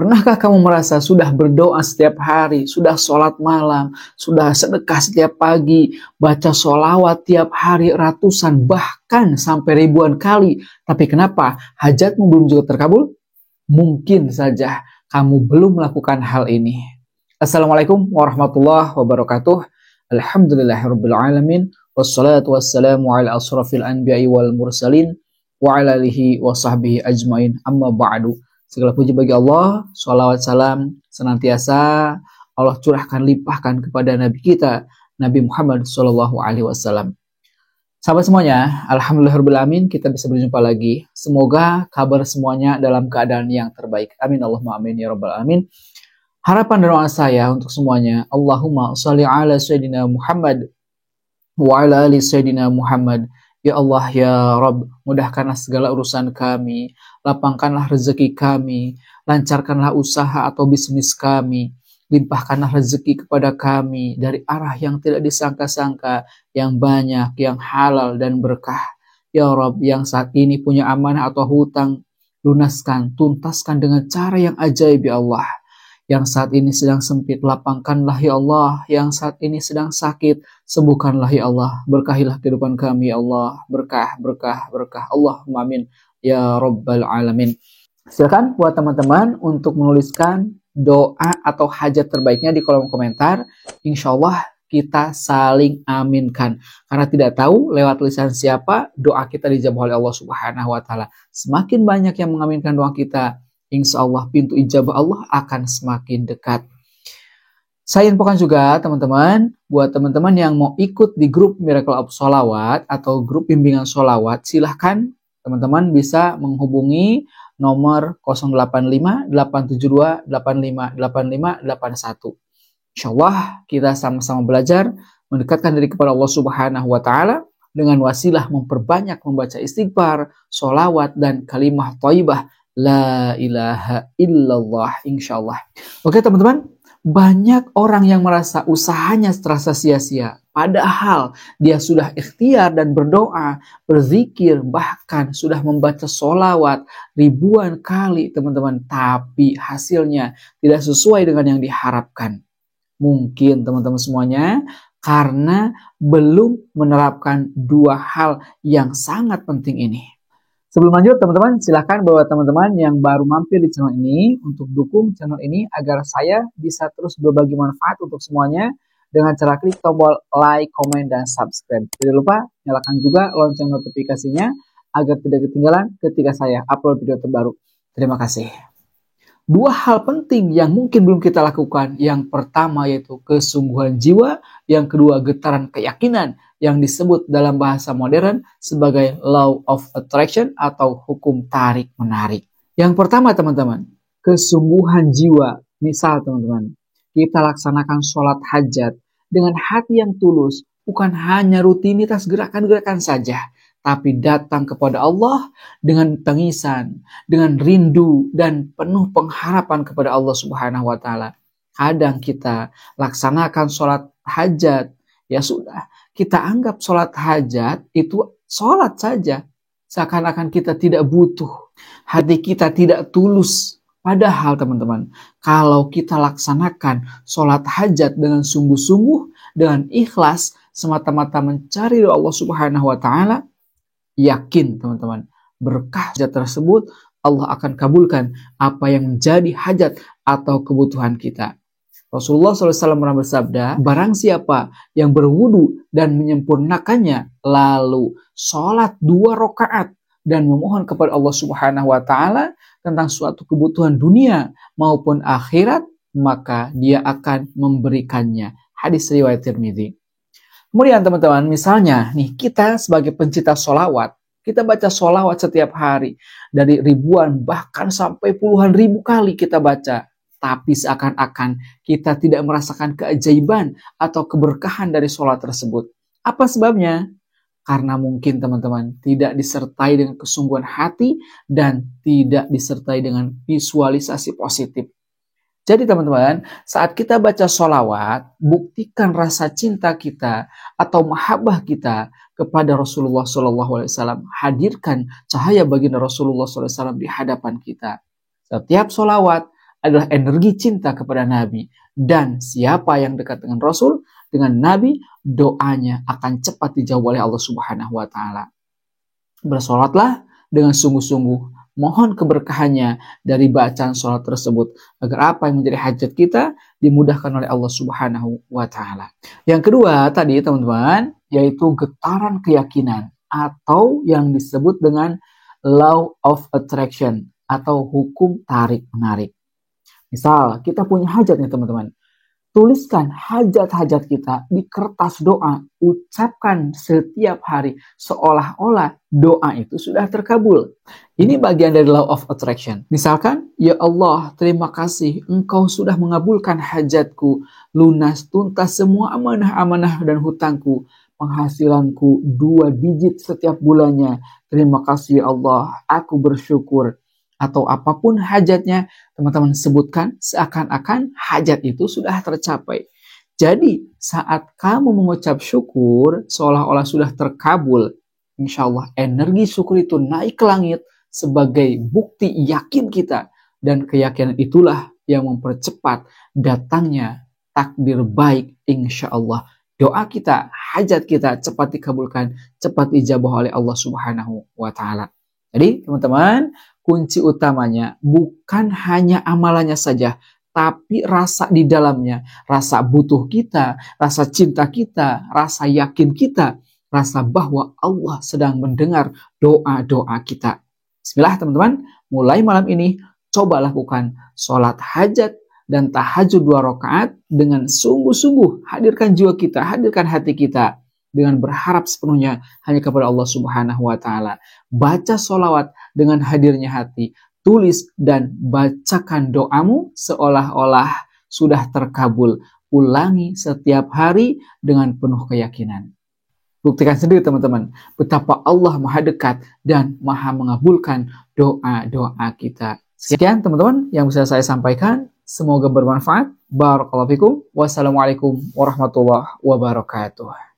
Pernahkah kamu merasa sudah berdoa setiap hari, sudah sholat malam, sudah sedekah setiap pagi, baca sholawat tiap hari ratusan, bahkan sampai ribuan kali. Tapi kenapa hajatmu belum juga terkabul? Mungkin saja kamu belum melakukan hal ini. Assalamualaikum warahmatullahi wabarakatuh. Alhamdulillahirrabbilalamin. Wassalatu wassalamu ala asrafil anbiya'i wal mursalin wa ala alihi wa sahbihi ajmain. Amma ba'du. Segala puji bagi Allah, sholawat salam senantiasa Allah curahkan limpahkan kepada Nabi kita, Nabi Muhammad SAW. Sahabat semuanya, alhamdulillahirrahmanirrahim, kita bisa berjumpa lagi. Semoga kabar semuanya dalam keadaan yang terbaik. Amin Allahumma amin ya rabbal alamin. Harapan dan doa saya untuk semuanya, Allahumma sholli ala sayyidina Muhammad wa ala ali sayyidina Muhammad. Ya Allah, ya Rabb, mudahkanlah segala urusan kami, lapangkanlah rezeki kami, lancarkanlah usaha atau bisnis kami, limpahkanlah rezeki kepada kami dari arah yang tidak disangka-sangka, yang banyak, yang halal dan berkah. Ya Rabb, yang saat ini punya amanah atau hutang, lunaskan, tuntaskan dengan cara yang ajaib ya Allah. Yang saat ini sedang sempit, lapangkanlah ya Allah. Yang saat ini sedang sakit, sembuhkanlah ya Allah. Berkahilah kehidupan kami ya Allah. Berkah, berkah, berkah. Allahumma amin ya rabbal alamin. Silakan buat teman-teman untuk menuliskan doa atau hajat terbaiknya di kolom komentar. Insya Allah kita saling aminkan. Karena tidak tahu lewat lisan siapa doa kita dijawab oleh Allah Subhanahu wa Ta'ala. Semakin banyak yang mengaminkan doa kita, insya Allah pintu ijabah Allah akan semakin dekat. Saya infokan juga teman-teman, buat teman-teman yang mau ikut di grup Miracle of Sholawat atau grup bimbingan sholawat, silahkan teman-teman bisa menghubungi nomor 085 872 85 85 81. Insya Allah kita sama-sama belajar mendekatkan diri kepada Allah Subhanahu wa Ta'ala dengan wasilah memperbanyak membaca istighfar, sholawat dan kalimah thayyibah la ilaha illallah, insyaallah. Oke teman-teman, banyak orang yang merasa usahanya terasa sia-sia. Padahal dia sudah ikhtiar dan berdoa, berzikir, bahkan sudah membaca sholawat ribuan kali teman-teman. Tapi hasilnya tidak sesuai dengan yang diharapkan. Mungkin teman-teman semuanya karena belum menerapkan dua hal yang sangat penting ini. Sebelum lanjut teman-teman, silahkan buat teman-teman yang baru mampir di channel ini untuk dukung channel ini agar saya bisa terus berbagi manfaat untuk semuanya dengan cara klik tombol like, komen, dan subscribe. Tidak lupa nyalakan juga lonceng notifikasinya agar tidak ketinggalan ketika saya upload video terbaru. Terima kasih. Dua hal penting yang mungkin belum kita lakukan. Yang pertama yaitu kesungguhan jiwa, yang kedua getaran keyakinan, yang disebut dalam bahasa modern sebagai law of attraction atau hukum tarik-menarik. Yang pertama teman-teman, kesungguhan jiwa. Misal teman-teman, kita laksanakan sholat hajat dengan hati yang tulus, bukan hanya rutinitas gerakan-gerakan saja, tapi datang kepada Allah dengan tangisan, dengan rindu dan penuh pengharapan kepada Allah Subhanahu wa Ta'ala. Kadang kita laksanakan sholat hajat, ya sudah, kita anggap sholat hajat itu sholat saja. Seakan-akan kita tidak butuh. Hati kita tidak tulus. Padahal teman-teman, kalau kita laksanakan sholat hajat dengan sungguh-sungguh, dengan ikhlas, semata-mata mencari doa Allah Subhanahu wa Ta'ala, yakin teman-teman, berkah hajat tersebut Allah akan kabulkan apa yang menjadi hajat atau kebutuhan kita. Rasulullah SAW pernah bersabda, barang siapa yang berwudu dan menyempurnakannya, lalu sholat 2 rakaat dan memohon kepada Allah Subhanahu wa Ta'ala tentang suatu kebutuhan dunia maupun akhirat, maka dia akan memberikannya. Hadis riwayat Tirmidzi. Kemudian teman-teman, misalnya nih kita sebagai pencinta sholawat, kita baca sholawat setiap hari dari ribuan bahkan sampai puluhan ribu kali kita baca. Tapi seakan-akan kita tidak merasakan keajaiban atau keberkahan dari sholat tersebut. Apa sebabnya? Karena mungkin teman-teman tidak disertai dengan kesungguhan hati dan tidak disertai dengan visualisasi positif. Jadi teman-teman, saat kita baca sholawat, buktikan rasa cinta kita atau mahabbah kita kepada Rasulullah SAW. Hadirkan cahaya baginda Rasulullah SAW di hadapan kita. Setiap sholawat adalah energi cinta kepada Nabi. Dan siapa yang dekat dengan Rasul, dengan Nabi, doanya akan cepat dijawab oleh Allah Subhanahu wa Ta'ala. Bersolatlah dengan sungguh-sungguh, mohon keberkahannya dari bacaan sholat tersebut, agar apa yang menjadi hajat kita dimudahkan oleh Allah Subhanahu wa Ta'ala. Yang kedua tadi teman-teman, yaitu getaran keyakinan atau yang disebut dengan law of attraction atau hukum tarik-menarik. Misal kita punya hajat nih teman-teman, tuliskan hajat-hajat kita di kertas doa, ucapkan setiap hari seolah-olah doa itu sudah terkabul. Ini bagian dari law of attraction. Misalkan, ya Allah, terima kasih Engkau sudah mengabulkan hajatku, lunas tuntas semua amanah-amanah dan hutangku, penghasilanku 2 digit setiap bulannya. Terima kasih ya Allah, aku bersyukur. Atau apapun hajatnya, teman-teman sebutkan seakan-akan hajat itu sudah tercapai. Jadi saat kamu mengucap syukur seolah-olah sudah terkabul, insya Allah energi syukur itu naik ke langit sebagai bukti yakin kita. Dan keyakinan itulah yang mempercepat datangnya takdir baik insya Allah. Doa kita, hajat kita cepat dikabulkan, cepat dijabah oleh Allah Subhanahu wa Ta'ala. Jadi teman-teman, kunci utamanya bukan hanya amalannya saja, tapi rasa di dalamnya, rasa butuh kita, rasa cinta kita, rasa yakin kita, rasa bahwa Allah sedang mendengar doa-doa kita. Bismillah teman-teman, mulai malam ini coba lakukan sholat hajat dan tahajud 2 rakaat dengan sungguh-sungguh, hadirkan jiwa kita, hadirkan hati kita dengan berharap sepenuhnya hanya kepada Allah Subhanahu wa Ta'ala. Baca sholawat dengan hadirnya hati, tulis dan bacakan doamu seolah-olah sudah terkabul. Ulangi setiap hari dengan penuh keyakinan. Buktikan sendiri teman-teman, betapa Allah maha dekat dan maha mengabulkan doa-doa kita. Sekian teman-teman yang bisa saya sampaikan. Semoga bermanfaat. Barakallahu fikum. Wassalamualaikum warahmatullahi wabarakatuh.